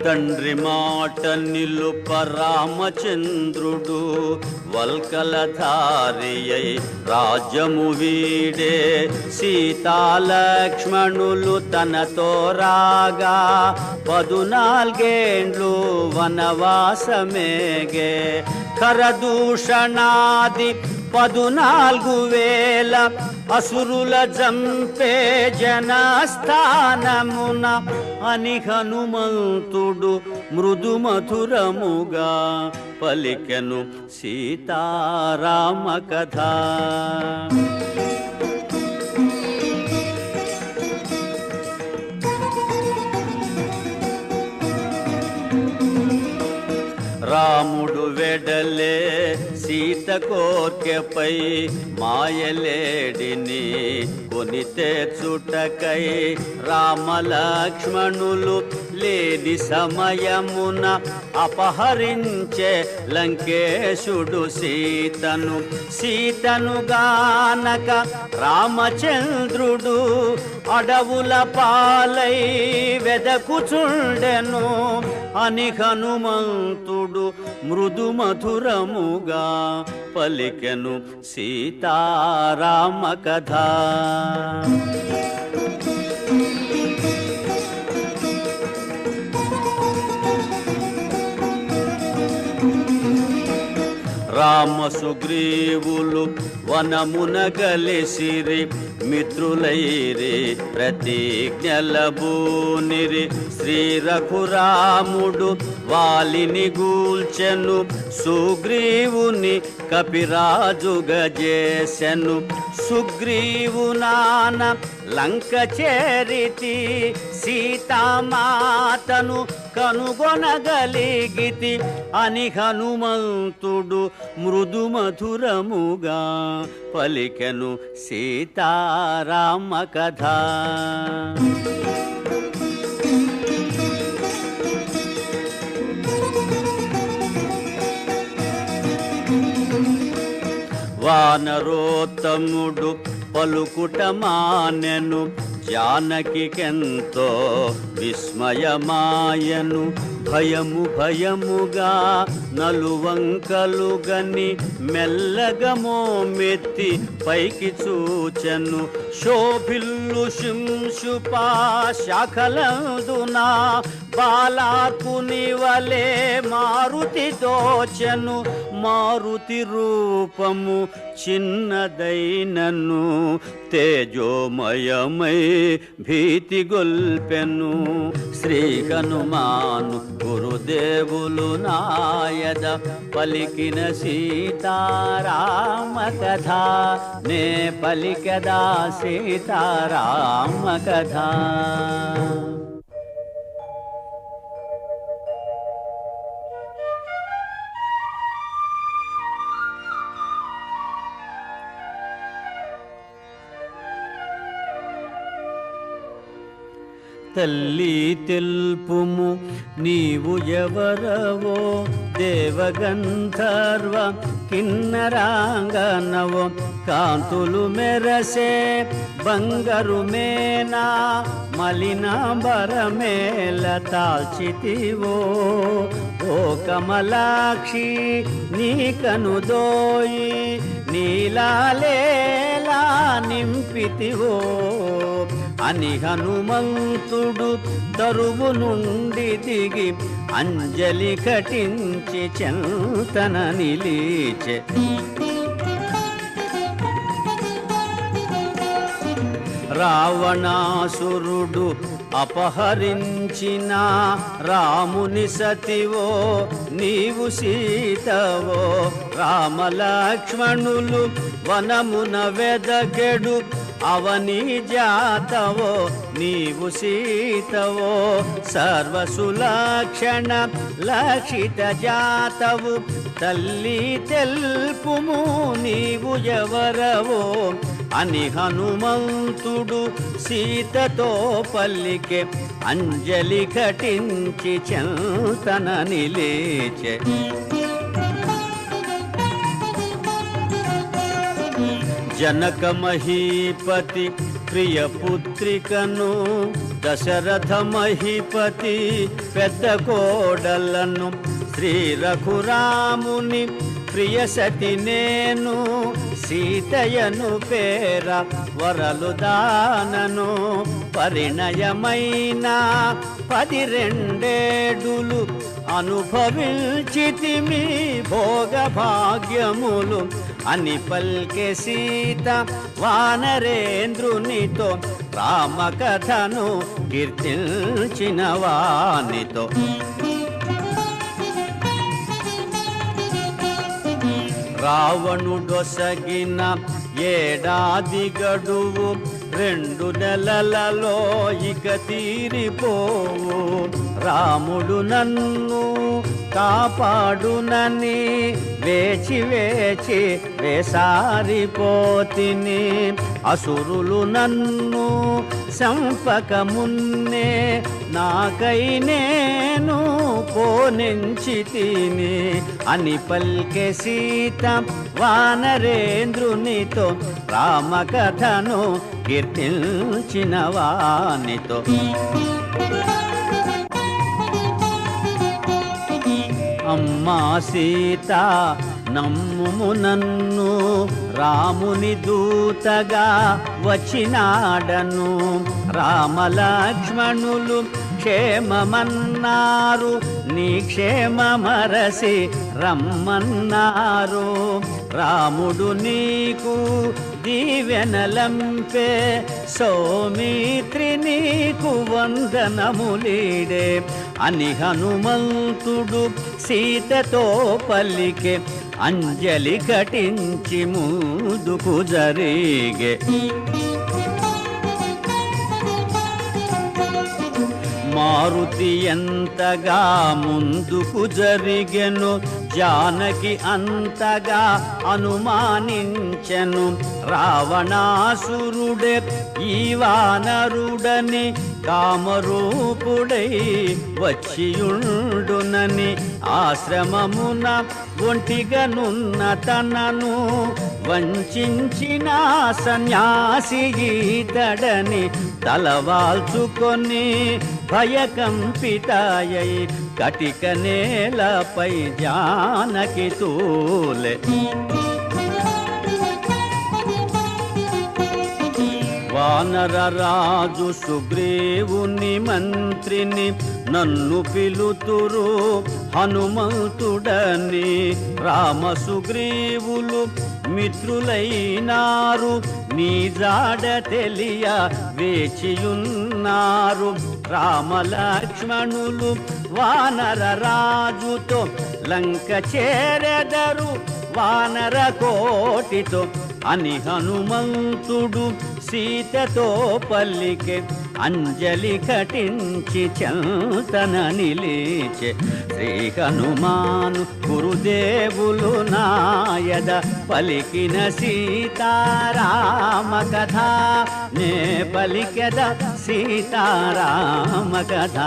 తండ్రి మాట నిలుప రామచంద్రుడు వల్కలధారియై రాజ్యము వీడే. సీతాలక్ష్మణులు తనతో రాగా 14 వనవాసమేగే. ఖరదూషణాది 14,000 అసురుల జంపే జనస్థానమున అని హనుమంతుడు మృదు మధురముగా పలికెను సీతారామ కథ. రాముడు వెడలే సీత కోర్కెపై మాయలేడిని కొని తెచ్చుటకై. రామలక్ష్మణులు లేని సమయమున అపహరించే లంకేశుడు సీతను. సీతను గానక రామచంద్రుడు అడవుల పాలై వెదకుచుండెను అని హనుమంతుడు మృదు మధురముగా పలికెను సీతారామ కథ. రామ సుగ్రీవులు వనమున గలిసిరి మిత్రులైరి ప్రతిజ్ఞలబూనిరి. శ్రీ రఘురాముడు వాలిని గూల్చెను సుగ్రీవుని కపిరాజుగా చేసెను. సుగ్రీవు నాన లంక చేరితి సీతామాతను కనుగొనగలిగితి అని హనుమంతుడు మృదు మధురముగా పలికెను సీతారామ కథ. వానరోత్తముడు పలుకుట మానెను జానకికెంతో విస్మయమాయను. భయము భయముగా నలువంకలు గని మెల్లగా మోమెత్తి పైకి చూచెను. శోభిల్లు శింశుపా శాఖలందునా బాలాకుని వలె మారుతి దోచెను. మారుతి రూపము చిన్నదైనను తేజోమయమై భీతి గొల్పెను. శ్రీ హనుమాను గురుదేవులు నాయద పలికిన సీతారామ కథ. నే పలికదా సీతారామ కథ. తల్లి తెలుపుము నీవు ఎవరవో, దేవగంధర్వ కిన్నరాంగనవో. కాంతులు మెరసే బంగారు మేనా మలినాంబరమేల తాల్చితివో. ఓ కమలాక్షి నీ కనుదోయి నీలాలేలా నింపితివో అని హనుమంతుడు తరువు నుండి దిగి అంజలి ఘటించి చెంతన నిలిచె. రావణాసురుడు అపహరించిన రాముని సతివో నీవు సీతవో. రామలక్ష్మణులు వనమున వెదకెడు అవని జాతవో నీవు సీతవో. సర్వసులక్షణ లక్షిత జాతవు తల్లి తెల్పుము నీవు ఎవరవో అని హనుమంతుడు సీతతో పల్లికే. అంజలి ఘటించి చెంతన నిలిచె. జనక మహీపతి ప్రియపుత్రికను దశరథ మహీపతి పెద్ద కోడలను శ్రీ రఘురాముని ప్రియసతి నేను సీతయను పేర వరలు దానను పరిణయమైన 12 అనుభవించితిమి భోగ భాగ్యములు అని పల్కె సీత వానరేంద్రునితో రామకథను కీర్తించిన వానితో రావణుడొసగిన ఏడాది గడువు 2 నెలలలో ఇక తీరిపోవు రాముడు నన్ను కాపాడునని వేచి వేచి వేసారిపోతిని అసురులు నన్ను సంపక మున్నే నాకై నేను పోనించి తిని అని పల్కె సీత వానరేంద్రునితో రామకథను కీర్తించిన వానితో అమ్మా సీత నమ్ముము నన్ను రాముని దూతగా వచ్చినాడను రామలక్ష్మణులు క్షేమమన్నారు నీ క్షేమమరసి రమ్మన్నారు రాముడు నీకు దీవెనలంపే సౌమిత్రి నీకు వందనములీడే అని హనుమంతుడు సీతతో పలికే అంజలి ఘటించి ముందుకు జరిగే మారుతి ఎంతగా ముందుకు జరిగెను జానకి అంతగా అనుమానించెను రావణాసురుడే ఈ వానరుడని కామరూపుడై వచ్చియుండునని ఆశ్రమమున ఒంటిగనున్న తనను వంచిన సన్యాసి ఈతడని తలవాల్చుకొని భయకంపితాయై కటిక నేలపై జానకి తూలె వానరరాజు సుగ్రీవుని మంత్రిని నన్ను పిలుతురు హనుమంతుడని రామ సుగ్రీవులు మిత్రులైనారు నీ జాడ తెలియ వేచియున్నారు రామలక్ష్మణులు వానర రాజుతో లంక చేరెదరు వానర కోటితో అని హనుమంతుడు సీతతో పల్లికే అంజలి ఘటించి చంతన నిలిచే శ్రీ హనుమాను గురుదేవులు నాయద పలికిన సీతారామ కథ నే పలికెద సీతారామ కథ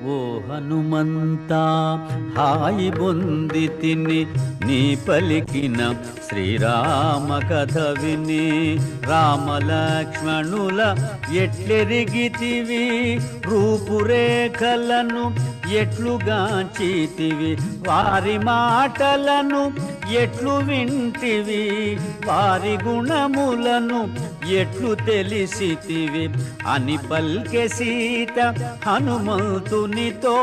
ఓ హనుమంతా హాయి బొందితిని నీ పలికిన శ్రీరామ కథ విని రామలక్ష్మణుల ఎట్లెరిగితివి రూపురేఖలను ఎట్లుగాంచితివి వారి మాటలను ఎట్లు వింటివి వారి గుణములను ఎట్లు తెలిసితివి అని పల్కె సీత హనుమంతునితో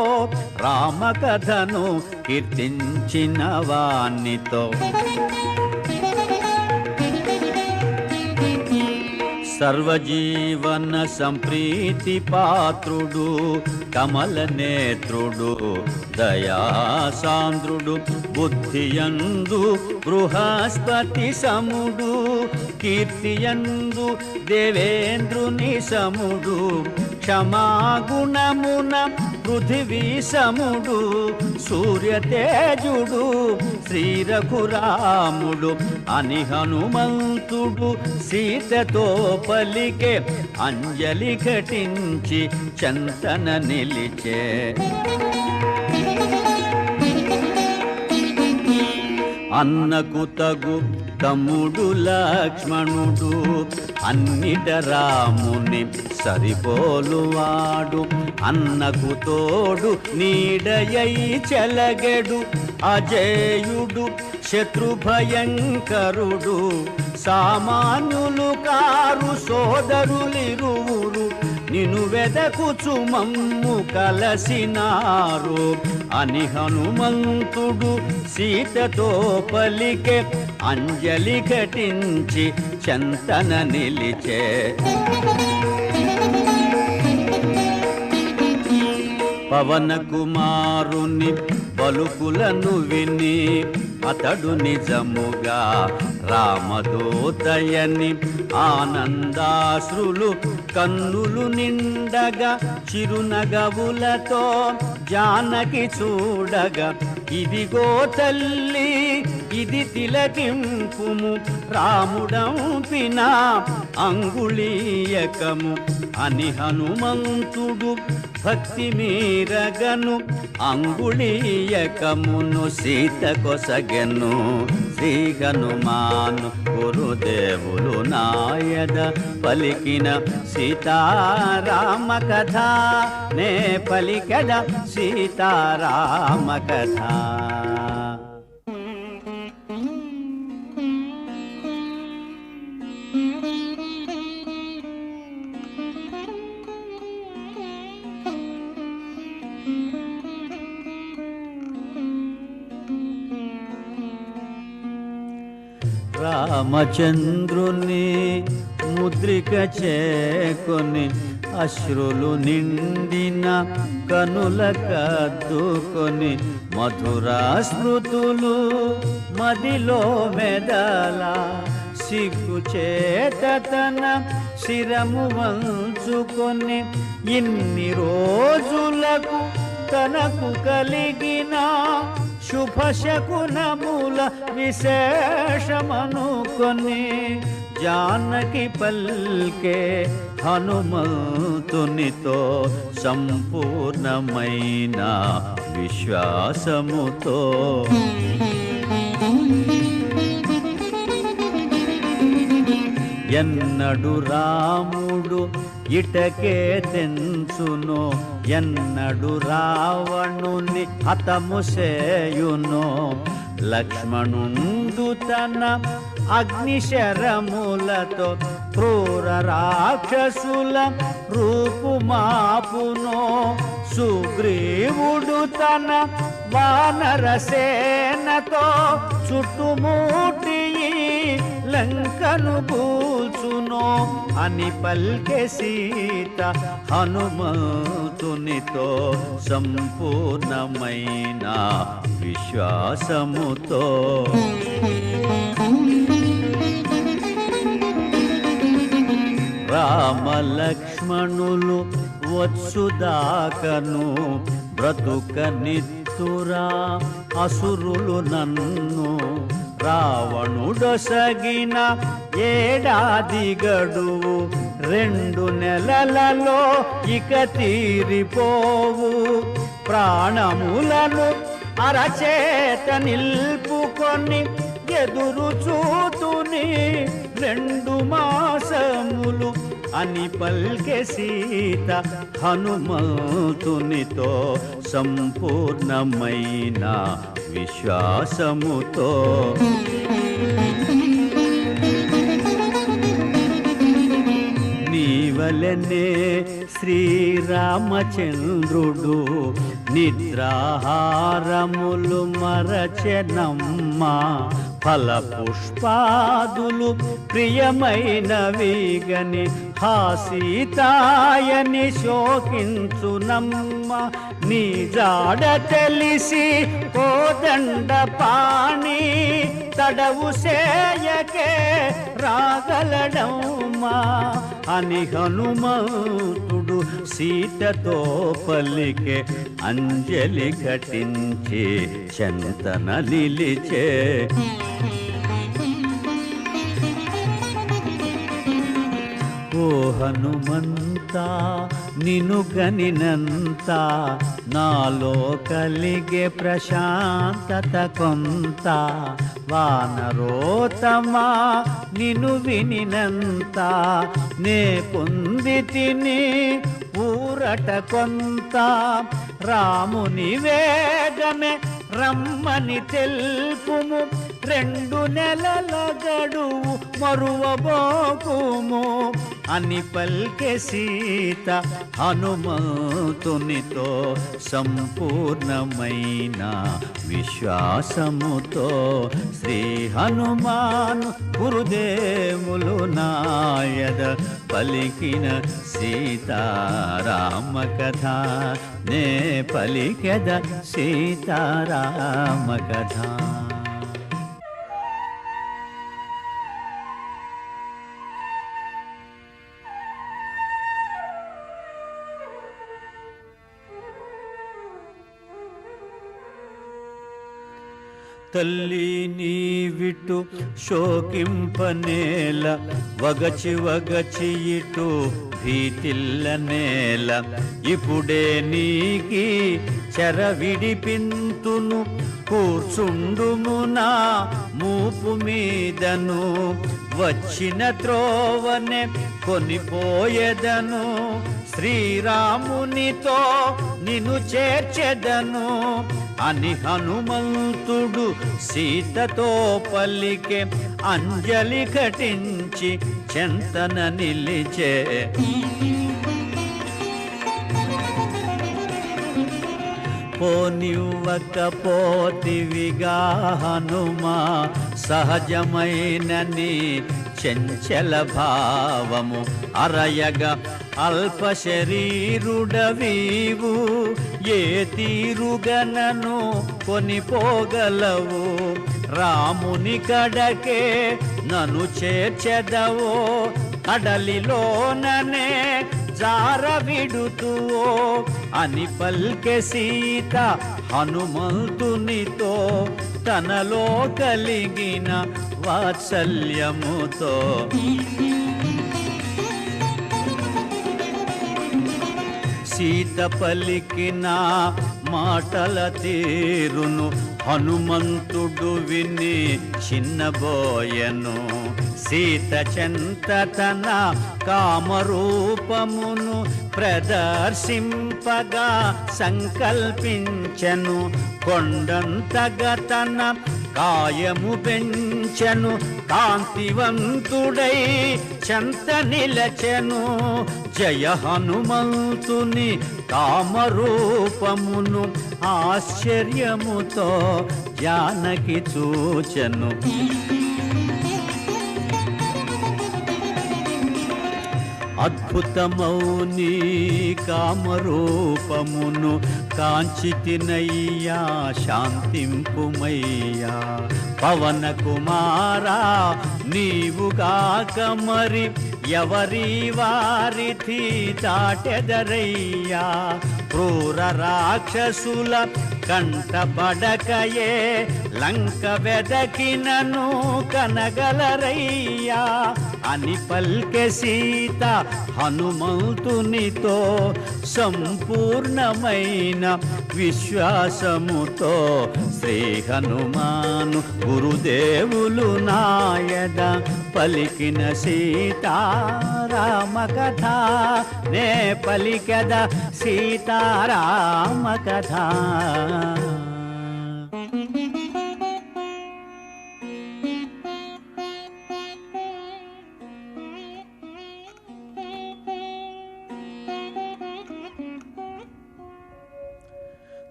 రామకథను కీర్తించిన వానితో సర్వజీవన సంప్రీతి పాత్రుడు కమల నేత్రుడు దయాసాంద్రుడు బుద్ధియందు బృహస్పతి సముడు కీర్తియందు దేవేంద్రుని సముడు క్షమాగుణమున పృథివీ సముడు సూర్యతేజుడు శ్రీరఘురాముడు అని హనుమంతుడు సీతతో పలికే అంజలి ఘటించి చంతన నిలిచే అన్నకు తగు తమ్ముడు లక్ష్మణుడు అన్నిట రాముని సరిపోలువాడు అన్నకు తోడు నీడయై చెలగెడు అజేయుడు శత్రుభయంకరుడు సామాన్యులు కారు సోదరులిరువురు నిను వెదకుచు మమ్ము కలసినారు అని హనుమంతుడు సీతతో పలికే అంజలి ఘటించి చంతన నిలిచే పవన కుమారుని పలుకులను విని అతడు నిజముగా రామదూతయని ఆనందాశ్రులు కన్నులు నిండగా చిరునగవులతో జానకి చూడగా ఇదిగో తల్లి ఇది తిలకింపుము రాముడంపిన అంగుళీయకము అని హనుమంతుడు భక్తి మీరగను అంగుళీయకమును సీత కొసగెను శ్రీ హనుమాను గురుదేవులు నాయద పలికిన సీతారామ కథ నే పలికద సీతారామ కథ రామచంద్రుని ముద్రిక చేకొని అశ్రులు నిండిన కనుల కద్దుకొని మధురా స్మృతులు మదిలో మెదల సిగ్గు చేత తన శిరము వంచుకొని ఇన్ని రోజులకు తనకు కలిగిన శుభశకునముల విశేషమనుకొని జానకి పల్కే హనుమంతునితో సంపూర్ణమైన విశ్వాసముతో ఎన్నడు రాముడు ఇటకే తెంచునో ఎన్నడు రావణుని హతము సేయునో లక్ష్మణుండు తన అగ్నిశరములతో క్రూర రాక్షసుల రూపుమాపునో సుగ్రీవుడు తన వానరసేనతో చుట్టుముట్టి లంకను కూల్చునో అని పల్కె సీత హనుమంతునితో సంపూర్ణమైన విశ్వాసముతో రామలక్ష్మణులు వత్సుదాకను బ్రతుక నిత్తురా అసురులు నన్ను రావణుడొసగిన ఏడాది గడువు 2 నెలలలో ఇక తీరిపోవు ప్రాణములను అరచేత నిల్పుకొని ఎదురు చూతుని 2 మాసములు అని పల్కె సీత హనుమంతునితో సంపూర్ణమైన విశ్వాసముతో నీవలనే శ్రీరామచంద్రుడు నిద్రాహారములు మరచెనమ్మ ఫల పుష్పాదులు ప్రియమైనవిగని హాసీతాయని శోకించునమ్మ నీ జాడ తెలిసి కోదండ పాణి తడవు సేయకే రాగలడమ్మా అని హనుమంతుడు సీతతో పలికే అంజలి ఘటించి చెంతన నిలిచే. ఓ హనుమంతా నిను గనినంత నాలో కలిగే ప్రశాంతత కొంత. వానరోత్తమా నిను వినినంత నే పొందితిని ఊరట కొంత. రాముని వేగమే రమ్మని తెలుపుము 2 నెలల గడువు మరువబోకుము అని పల్కె సీత హనుమంతునితో సంపూర్ణమైన విశ్వాసముతో. శ్రీ హనుమాను గురుదేవులు నాయద పలికిన సీతారామ కథ నే పలికెద సీతారామ కథ. తల్లి నీవిటు శోకింపనేల వగచి వగచి ఇటు భీతిల్ల నేల. ఇప్పుడే నీకి చెర విడిపింతును కూర్చుండుమునా మూపు మీదను. వచ్చిన త్రోవనే కొనిపోయేదను శ్రీరామునితో నిన్ను చేర్చెదను అని హనుమంతుడు సీతతో పలికే అంజలి ఘటించి చెంతన నిలిచే. పోనివ్వకపోతివిగా హనుమా సహజమైనని చంచల భావము అరయగా అల్ప శరీరుడవీవు ఏ తీరుగనను కొనిపోగలవు. రాముని కడకే నన్ను చేర్చెదవో కడలిలోననే జార విడుతువో అని పల్కె సీత హనుమంతునితో తనలో కలిగిన వాత్సల్యముతో. సీత పలికిన మాటల తీరును హనుమంతుడు విని చిన్నబోయను. సీత చెంత తన కామరూపమును ప్రదర్శింపగా సంకల్పించెను. కొండంతగా తన కాయము పెంచెను కాంతివంతుడై చెంత నిలచెను. జయ హనుమంతుని కామరూపమును ఆశ్చర్యముతో జానకి చూచెను. అద్భుతమౌని కామరూపమును కాంచితినయ్యా శాంతింపుమయ్యా. పవన కుమారా నీవుగాక మరి ఎవరి వారిథి దాటెదరయ్యా. క్రూర రాక్షసుల కంటపడకయే లంక వెదకినను కనగలరయ్యా అని పల్కె సీత హనుమంతునితో సంపూర్ణమైన విశ్వాసముతో. శ్రీ హనుమాను గురుదేవులు నాయద పలికిన సీతారామ కథ నే పలికెద సీతారామ కథ.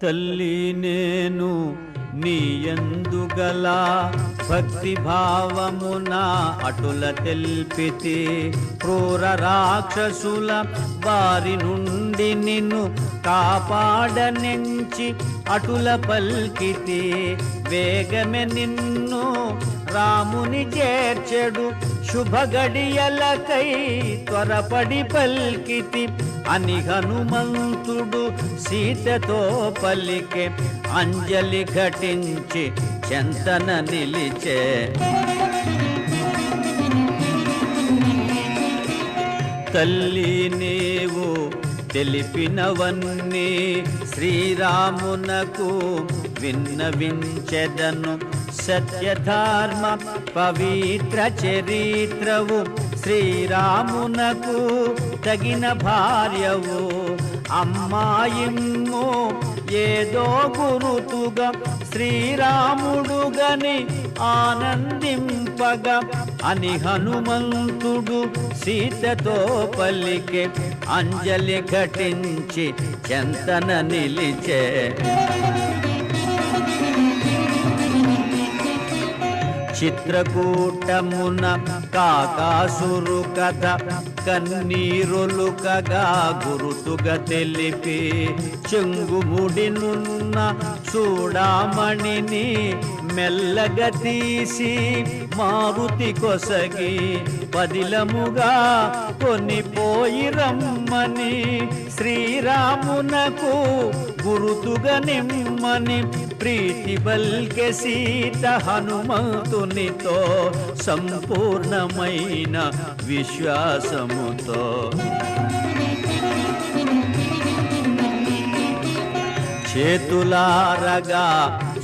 తల్లి నేను నీయందు గల భక్తి భావమున అటుల తెల్పితి. క్రూర రాక్షసుల వారి నుండి నిన్ను కాపాడనించి అటుల పల్కితి. వేగమే నిన్ను రాముని చేర్చెడు శుభగడియలకై త్వరపడి పల్కితి అని హనుమంతుడు సీతతో పలికే అంజలి ఘటించి చెంతన నిలిచే తల్లి నీవు తెలిపినవన్నీ శ్రీరామునకు విన్నవించెదను సత్యధర్మ పవిత్ర చరిత్రవు శ్రీరామునకు తగిన భార్యవు అమ్మాయిమ్ము ఏదో గురుతుగా శ్రీరాముడుగని ఆనందింపగా అని హనుమంతుడు సీతతో పలికే అంజలి ఘటించి చెంతన నిలిచే చిత్రకూటమున కాకాసురు కథ కన్నీరులుకగా గురుతుగా తెలిపి చెంగుముడినున్న చూడామణిని మెల్లగా తీసి మారుతి కొసగి పదిలముగా కొనిపోయి రమ్మని శ్రీరామునకు గురుతుగా నిమ్మని ప్రీతి బల్కె సీత హనుమంతునితో సంపూర్ణమైన విశ్వాసముతో చేతులారగా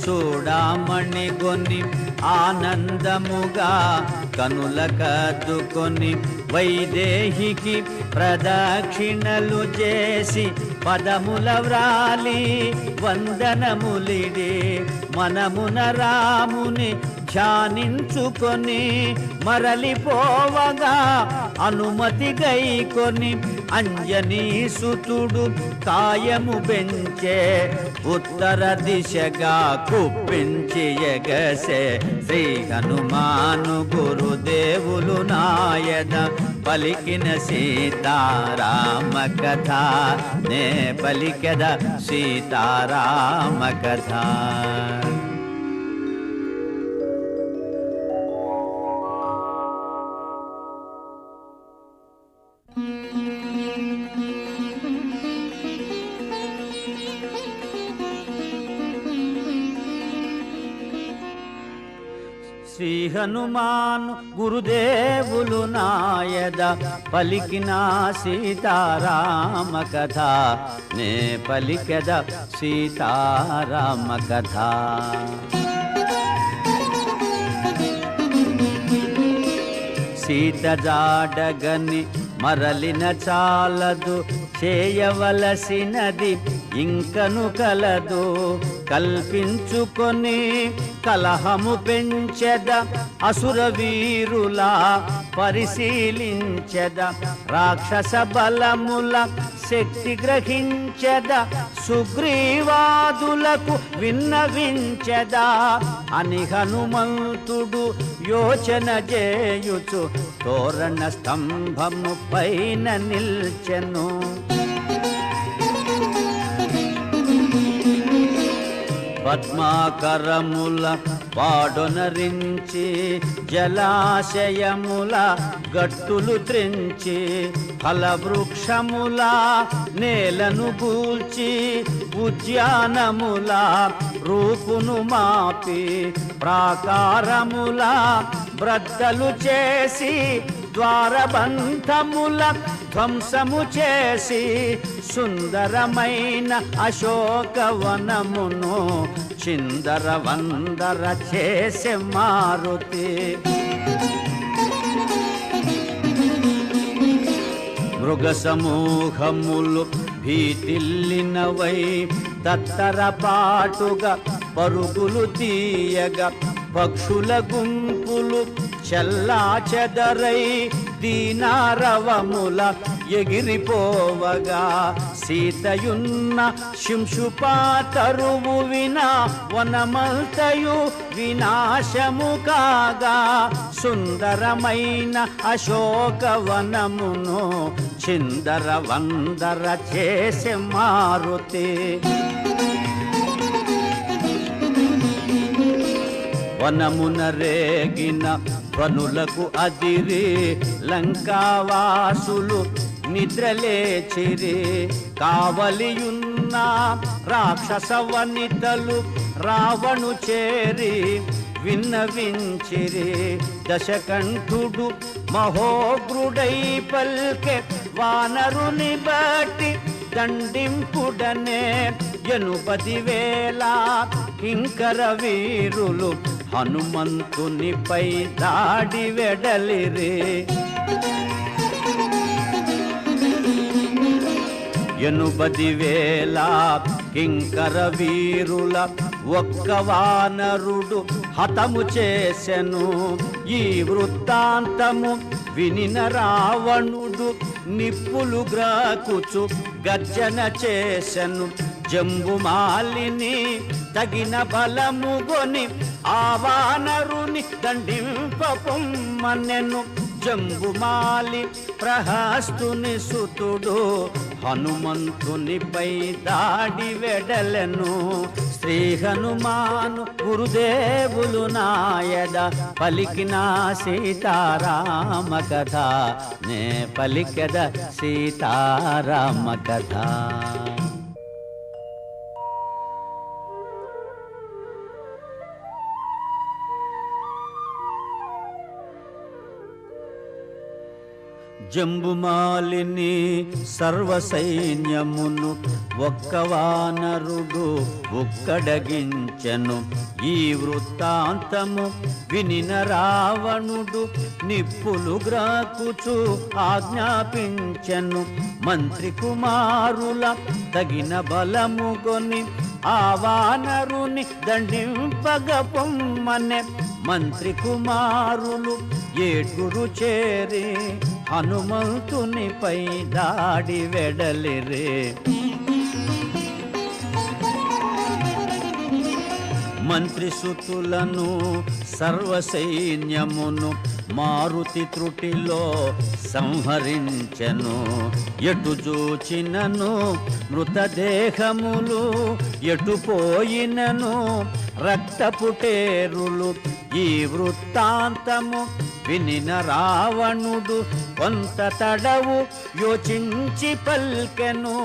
చూడామణి గొని ఆనందముగా కనుల కద్దుకొని వైదేహికి ప్రదక్షిణలు చేసి పదముల వ్రాలి వందనములిడి మనమున రాముని ధ్యానించుకొని మరలిపోవగా అనుమతి గైకొని అంజనీసుతుడు కాయము పెంచే ఉత్తర దిశగా కుప్పించి ఎగసే శ్రీ హనుమాను గురుదేవులు నాయద పలికిన సీతారామ కథ నే పలికెద సీతారామ కథ శ్రీ హనుమాను గురుదేవులు నాయద పలికిన సీతారామ కథ నే పలికెద సీతారామ కథ సీత జాడగని మరలిన చాలదు చేయవలసినది ఇంకను కలదు కల్పించుకొని కలహము పెంచెద అసుర వీరుల పరిశీలించెద రాక్షస బలముల శక్తి గ్రహించెద సుగ్రీవాదులకు విన్నవించెద అని హనుమంతుడు యోచన చేయుచు తోరణ స్తంభము పైన నిల్చెను పద్మాకరముల పాడొనరించి జలాశయముల గట్టులు త్రించి ఫలవృక్షముల నేలను గూల్చి ఉద్యానముల రూపును మాపి ప్రాకారముల బ్రద్దలు చేసి ద్వారబంధముల ధ్వంసము చేసి సుందరమైన అశోకవనమును చిందర వందర చేసే మారుతి మృగ సమూహములు భీతిల్లినవై తత్తర పాటుగా పరుగులు తీయగా పక్షుల గుంపులు చల్లా చెదరై దీనారవముల ఎగిరిపోవగా సీతయున్న శింశుపాతరువు వినా వనమంతయు వినాశము కాగా సుందరమైన అశోకవనమును చిందర వందర చేసే మారుతి వనమున రేగిన ధ్వనులకు అదిరి లంకావాసులు నిద్రలేచిరి. కావలియున్న రాక్షస వనితలు రావణు చేరి విన్నవించిరి. దశకంఠుడు మహోగ్రుడై పల్కె వానరుని బట్టి దండింపుడనే 80,000 కింకర వీరులు హనుమంతునిపై దాడి వెడలిరి. 80,000 కింకర వీరుల ఒక్క వానరుడు హతము చేసెను. ఈ వృత్తాంతము వినిన రావణుడు నిప్పులు గ్రాకుచు గర్జన చేసెను. జంబుమాలిని తగిన బలముగొని ఆ వానరుని దండింపొమ్మనెను. జంబుమాలి ప్రహస్తుని సుతుడు హనుమంతునిపై దాడి వెడలెను. శ్రీ హనుమాను గురుదేవులు నాయద పలికిన సీతారామ కథ, నే పలికెద సీతారామ కథ. జంబుమాలిని సర్వసైన్యమును ఒక్క వానరుడు ఒక్కడగించెను. ఈ వృత్తాంతము వినిన రావణుడు నిప్పులు గ్రాకుచు ఆజ్ఞాపించెను. మంత్రి కుమారుల తగిన బలముగొని ఆ వానరుని దండింపగ పొమ్మనె. మంత్రి కుమారులు 7 చేరి హనుమంతునిపై దాడి వెడలిరే. మంత్రి సుతులను సర్వసైన్యమును మారుతి త్రుటిలో సంహరించెను. ఎటు చూచినను మృతదేహములు, ఎటు పోయినను రక్తపుటేరులు. ఈ వృత్తాంతము వినిన రావణుడు కొంత తడవు యోచించి పల్కెను.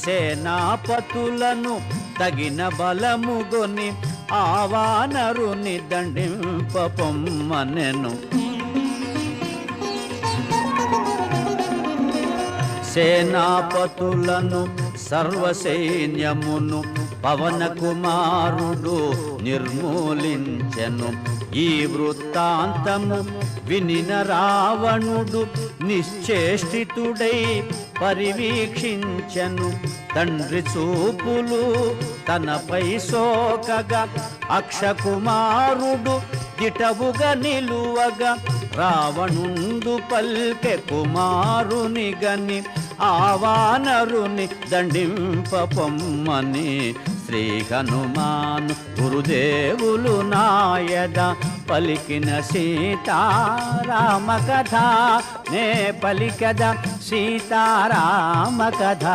సేనాపతులను తగిన బలముగొని ఆ వానరుని దండింపొమ్మనెను. సేనాపతులను సర్వసైన్యమును పవన కుమారుడు నిర్మూలించెను. ఈ వృత్తాంతము వినిన రావణుడు నిశ్చేష్టితుడై పరివీక్షించెను. తండ్రి చూపులు తనపై సోకగా అక్షకుమారుడు దిటవుగా నిలువగా రావణుండు పల్కె కుమారుని గని ఆ వానరుని దండింపొమ్మని. శ్రీ హనుమాను గురుదేవులు నాయద పలికిన సీతారామ కథ, నే పలికద సీతారామ కథ.